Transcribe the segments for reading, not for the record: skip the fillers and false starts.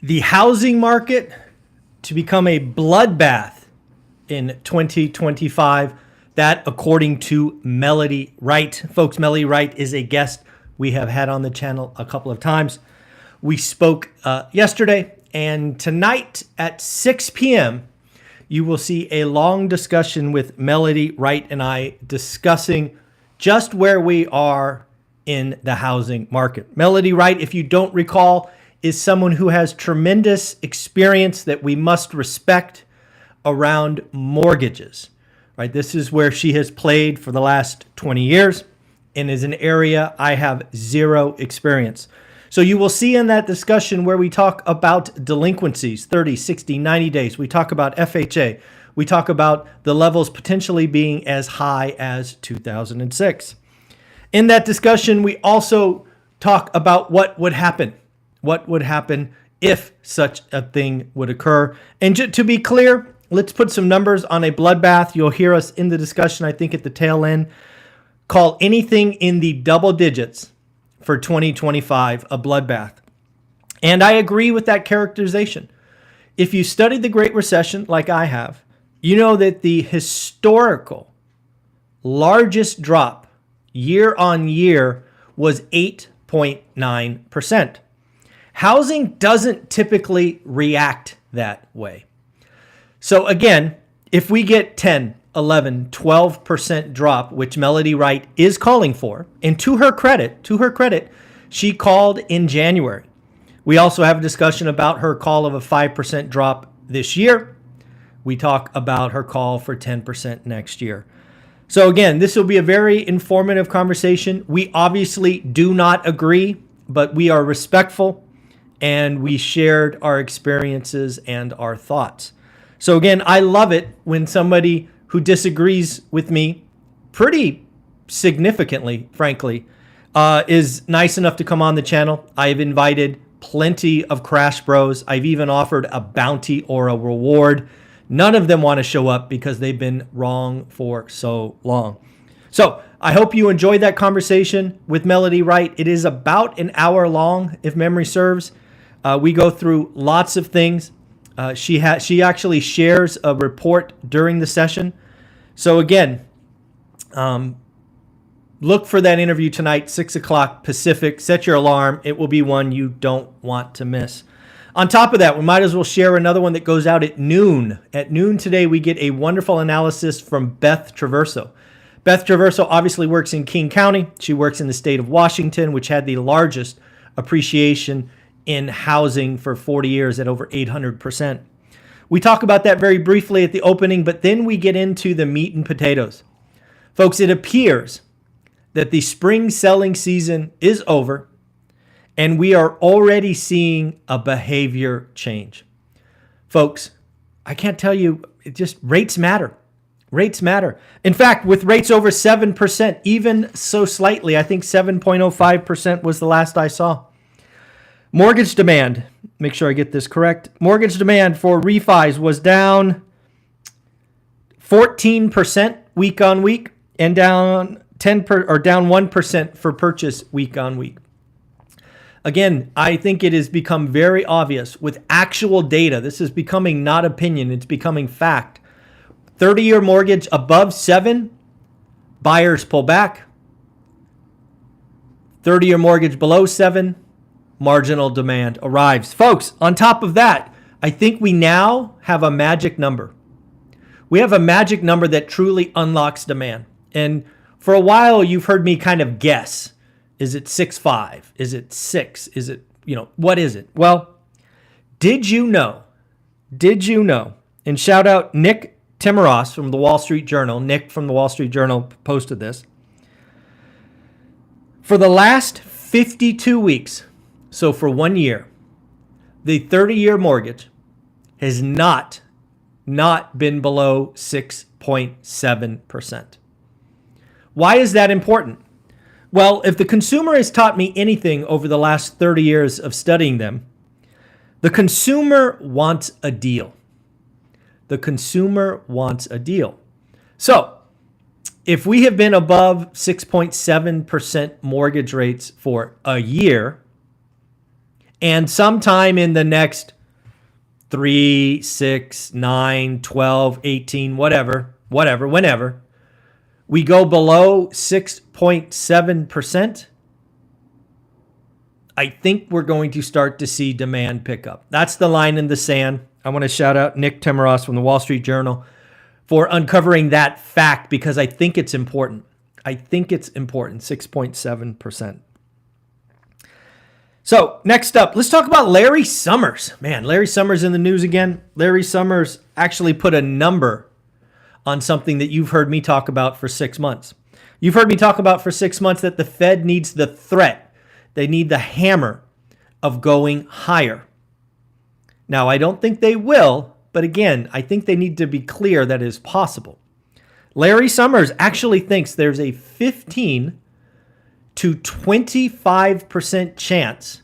The housing market to become a bloodbath in 2025. That, according to Melody Wright. Folks, Melody Wright is a guest we have had on the channel a couple of times. We spoke yesterday, and tonight at 6 p.m., you will see a long discussion with Melody Wright and I discussing just where we are in the housing market. Melody Wright, if you don't recall, is someone who has tremendous experience that we must respect around mortgages, right? This is where she has played for the last 20 years and is an area I have zero experience. So you will see in that discussion where we talk about delinquencies, 30, 60, 90 days. We talk about FHA. We talk about the levels potentially being as high as 2006. In that discussion, we also talk about what would happen. What would happen if such a thing would occur. And to be clear, let's put some numbers on a bloodbath. You'll hear us in the discussion, I think at the tail end, call anything in the double digits for 2025 a bloodbath. And I agree with that characterization. If you studied the Great Recession like I have, you know that the historical largest drop year on year was 8.9%. Housing doesn't typically react that way. So again, if we get 10, 11, 12% drop, which Melody Wright is calling for, and to her credit, she called in January. We also have a discussion about her call of a 5% drop this year. We talk about her call for 10% next year. So again, this will be a very informative conversation. We obviously do not agree, but we are respectful and we shared our experiences and our thoughts. So again, I love it when somebody who disagrees with me pretty significantly, frankly, is nice enough to come on the channel. I've invited plenty of Crash Bros. I've even offered a bounty or a reward. None of them want to show up because they've been wrong for so long. So I hope you enjoyed that conversation with Melody Wright. It is about an hour long, if memory serves. We go through lots of things. She actually shares a report during the session. So again, look for that interview tonight, 6 o'clock Pacific. Set your alarm. It will be one you don't want to miss. On top of that, we might as well share another one that goes out at noon. At noon today, we get a wonderful analysis from Beth Traverso. Beth Traverso obviously works in King County. She works in the state of Washington, which had the largest appreciation in housing for 40 years at over 800%. We talk about that very briefly at the opening, but then we get into the meat and potatoes. Folks, it appears that the spring selling season is over and we are already seeing a behavior change. Folks, I can't tell you, rates matter. Rates matter. In fact, with rates over 7%, even so slightly, I think 7.05% was the last I saw. Mortgage demand, make sure I get this correct. Mortgage demand for refis was down 14% week on week and down 1% for purchase week on week. Again, I think it has become very obvious with actual data. This is becoming not opinion, it's becoming fact. 30-year mortgage above 7, buyers pull back. 30-year mortgage below 7, marginal demand arrives. Folks, on top of that, I think we now have a magic number. We have a magic number that truly unlocks demand. And for a while, you've heard me kind of guess. Is it 6.5? Is it 6? Is it, what is it? Well, did you know, and shout out Nick Timoros from the Wall Street Journal. Nick from the Wall Street Journal posted this. For the last 52 weeks, so for 1 year, the 30-year mortgage has not been below 6.7%. Why is that important? Well, if the consumer has taught me anything over the last 30 years of studying them, the consumer wants a deal. The consumer wants a deal. So if we have been above 6.7% mortgage rates for a year, And sometime in the next 3, 6, 9, 12, 18, whenever, we go below 6.7%, I think we're going to start to see demand pick up. That's the line in the sand. I want to shout out Nick Tamaros from the Wall Street Journal for uncovering that fact because I think it's important. 6.7%. So next up, let's talk about Larry Summers. Man, Larry Summers in the news again. Larry Summers actually put a number on something that you've heard me talk about for 6 months. You've heard me talk about for 6 months that the Fed needs the threat. They need the hammer of going higher. Now, I don't think they will, but again, I think they need to be clear that it is possible. Larry Summers actually thinks there's a 15 to 25% chance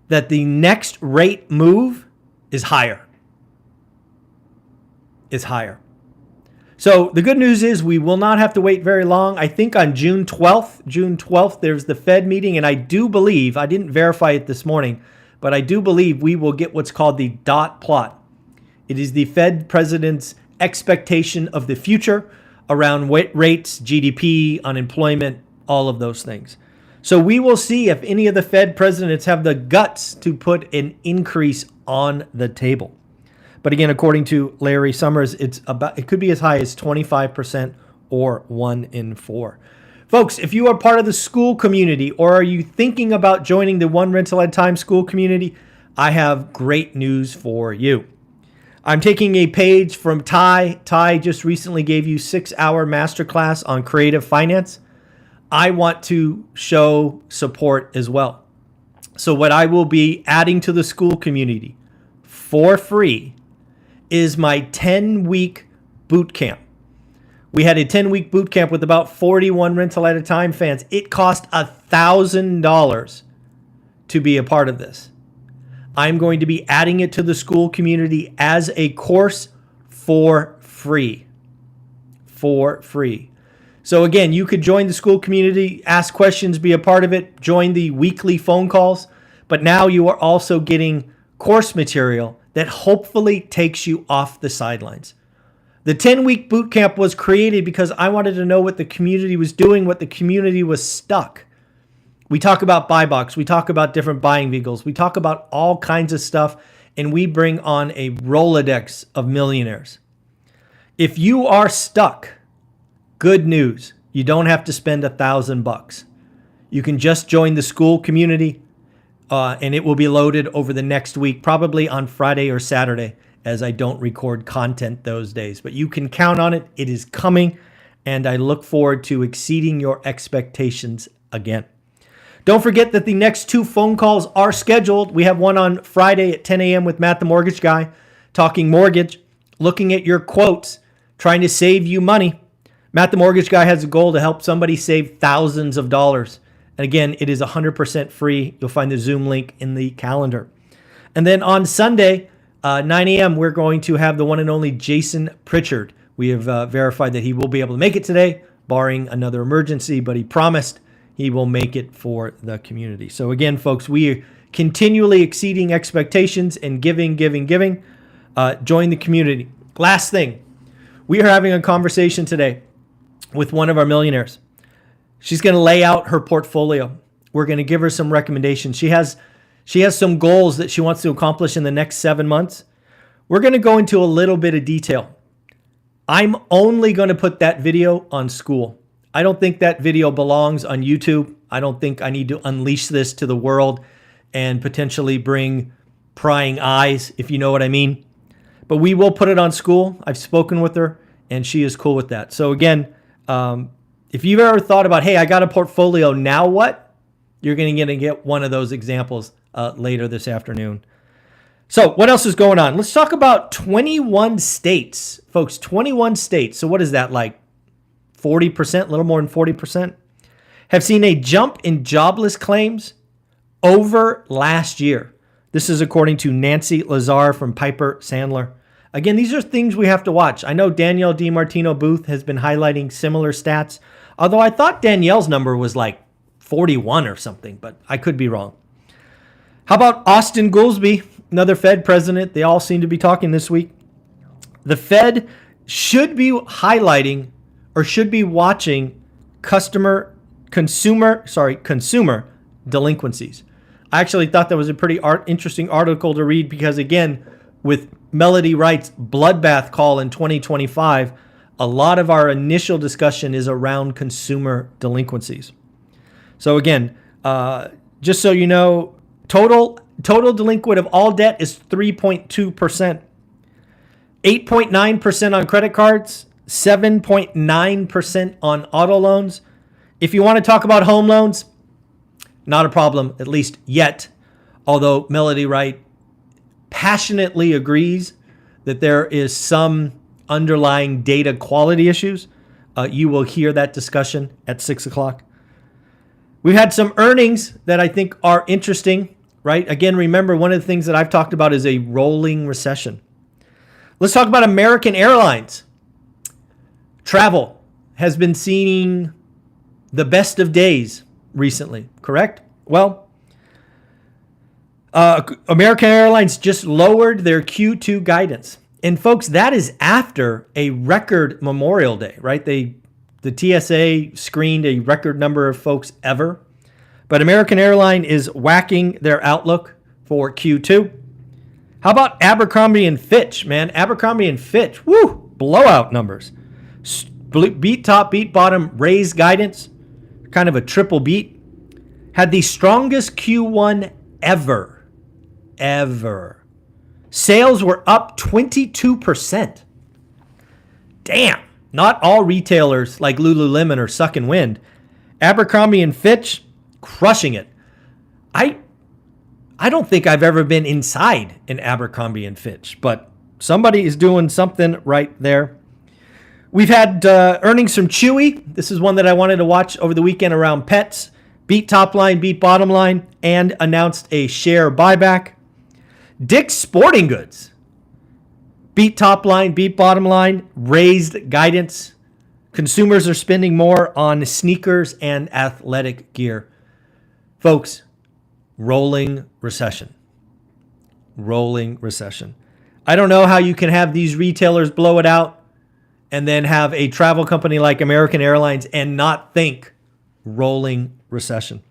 that the next rate move is higher. So the good news is we will not have to wait very long. I think on June 12th, there's the Fed meeting, and I do believe, I didn't verify it this morning, but I do believe we will get what's called the dot plot. It is the Fed president's expectation of the future around rates, GDP, unemployment, all of those things. So we will see if any of the Fed presidents have the guts to put an increase on the table. But again, according to Larry Summers, it could be as high as 25% or 1 in 4. Folks, if you are part of the school community or are you thinking about joining the One Rental at a Time school community, I have great news for you. I'm taking a page from Ty. Ty just recently gave you 6-hour masterclass on creative finance. I want to show support as well. So what I will be adding to the school community for free is my 10-week boot camp. We had a 10-week boot camp with about 41 Rental at a Time fans. It cost $1,000 to be a part of this. I'm going to be adding it to the school community as a course for free. For free. So again, you could join the school community, ask questions, be a part of it, join the weekly phone calls, but now you are also getting course material that hopefully takes you off the sidelines. The 10-week boot camp was created because I wanted to know what the community was doing, what the community was stuck. We talk about buy box. We talk about different buying vehicles. We talk about all kinds of stuff, and we bring on a Rolodex of millionaires. If you are stuck, good news. You don't have to spend $1,000. You can just join the school community, and it will be loaded over the next week, probably on Friday or Saturday, as I don't record content those days. But you can count on it. It is coming, and I look forward to exceeding your expectations again. Don't forget that the next 2 phone calls are scheduled. We have one on Friday at 10 a.m. with Matt the Mortgage Guy, talking mortgage, looking at your quotes, trying to save you money. Matt the Mortgage Guy has a goal to help somebody save thousands of dollars. And again, it is 100% free. You'll find the Zoom link in the calendar. And then on Sunday, 9 a.m., we're going to have the one and only Jason Pritchard. We have verified that he will be able to make it today, barring another emergency, but he promised he will make it for the community. So again, folks, we are continually exceeding expectations and giving. Join the community. Last thing, we are having a conversation today with one of our millionaires. She's going to lay out her portfolio. We're going to give her some recommendations. She has some goals that she wants to accomplish in the next 7 months. We're going to go into a little bit of detail. I'm only going to put that video on school. I don't think that video belongs on YouTube. I don't think I need to unleash this to the world and potentially bring prying eyes, if you know what I mean. But we will put it on school. I've spoken with her, and she is cool with that. So again, if you've ever thought about, hey, I got a portfolio, now what? You're going to get one of those examples later this afternoon. So what else is going on? Let's talk about 21 states. Folks, 21 states. So what is that, like 40%, a little more than 40%, have seen a jump in jobless claims over last year. This is according to Nancy Lazar from Piper Sandler. Again, these are things we have to watch. I know Danielle DiMartino Booth has been highlighting similar stats, although I thought Danielle's number was like 41 or something, but I could be wrong. How about Austin Goolsbee, another Fed president? They all seem to be talking this week. The Fed should be highlighting or should be watching consumer delinquencies. I actually thought that was a pretty interesting article to read because, again, with Melody Wright's Bloodbath call in 2025, a lot of our initial discussion is around consumer delinquencies. So again, just so you know, total delinquent of all debt is 3.2%. 8.9% on credit cards, 7.9% on auto loans. If you want to talk about home loans, not a problem, at least yet. Although Melody Wright passionately agrees that there is some underlying data quality issues. You will hear that discussion at 6 o'clock. We've had some earnings that I think are interesting, right? Again, remember, one of the things that I've talked about is a rolling recession. Let's talk about American Airlines. Travel has been seeing the best of days recently, correct? Well, American Airlines just lowered their Q2 guidance. And folks, that is after a record Memorial Day, right? The TSA screened a record number of folks ever. But American Airlines is whacking their outlook for Q2. How about Abercrombie and Fitch, man? Abercrombie and Fitch, woo, blowout numbers. Beat top, beat bottom, raised guidance, kind of a triple beat. Had the strongest Q1 ever. Sales were up 22%. Damn, not all retailers like Lululemon are sucking wind. Abercrombie and Fitch, crushing it. I don't think I've ever been inside an Abercrombie and Fitch, but somebody is doing something right there. We've had earnings from Chewy. This is one that I wanted to watch over the weekend around pets. Beat top line, beat bottom line, and announced a share buyback. Dick's Sporting Goods. Beat top line, beat bottom line, raised guidance. Consumers are spending more on sneakers and athletic gear. Folks, rolling recession. Rolling recession. I don't know how you can have these retailers blow it out and then have a travel company like American Airlines and not think rolling recession.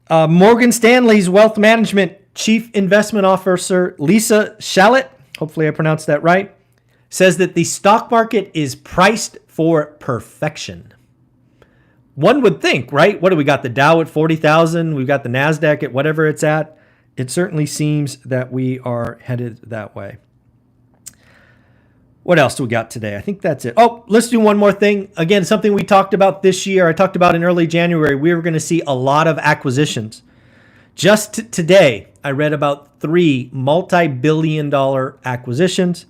Morgan Stanley's wealth management chief investment officer, Lisa Shallett, hopefully I pronounced that right, says that the stock market is priced for perfection. One would think, right? What do we got? The Dow at 40,000. We've got the NASDAQ at whatever it's at. It certainly seems that we are headed that way. What else do we got today? I think that's it. Oh, let's do one more thing. Again, something we talked about this year. I talked about in early January. We were going to see a lot of acquisitions. Just today, I read about 3 multi-billion-dollar acquisitions.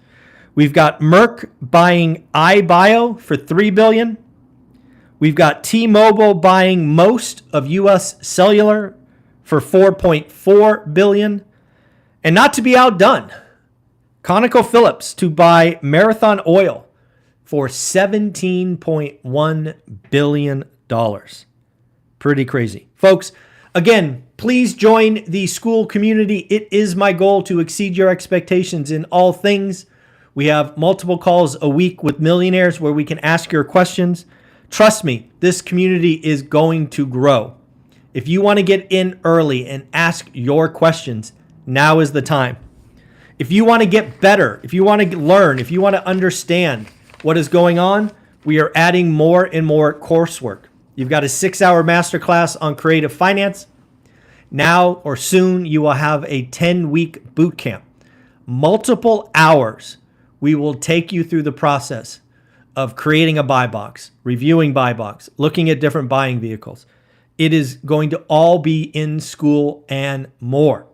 We've got Merck buying iBio for $3 billion. We've got T-Mobile buying most of U.S. Cellular for $4.4 billion. And not to be outdone, ConocoPhillips to buy Marathon Oil for $17.1 billion. Pretty crazy. Folks, again, please join the school community. It is my goal to exceed your expectations in all things. We have multiple calls a week with millionaires where we can ask your questions. Trust me, this community is going to grow. If you want to get in early and ask your questions, now is the time. If you want to get better, if you want to learn, if you want to understand what is going on, we are adding more and more coursework. You've got a 6-hour masterclass on creative finance. Now or soon, you will have a 10-week boot camp. Multiple hours. We will take you through the process of creating a buy box, reviewing buy box, looking at different buying vehicles. It is going to all be in school and more.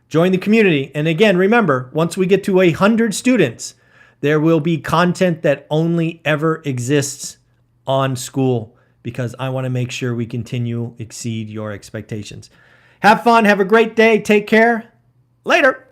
Join the community. And again, remember, once we get to 100 students, there will be content that only ever exists on school because I want to make sure we continue exceed your expectations. Have fun. Have a great day. Take care. Later.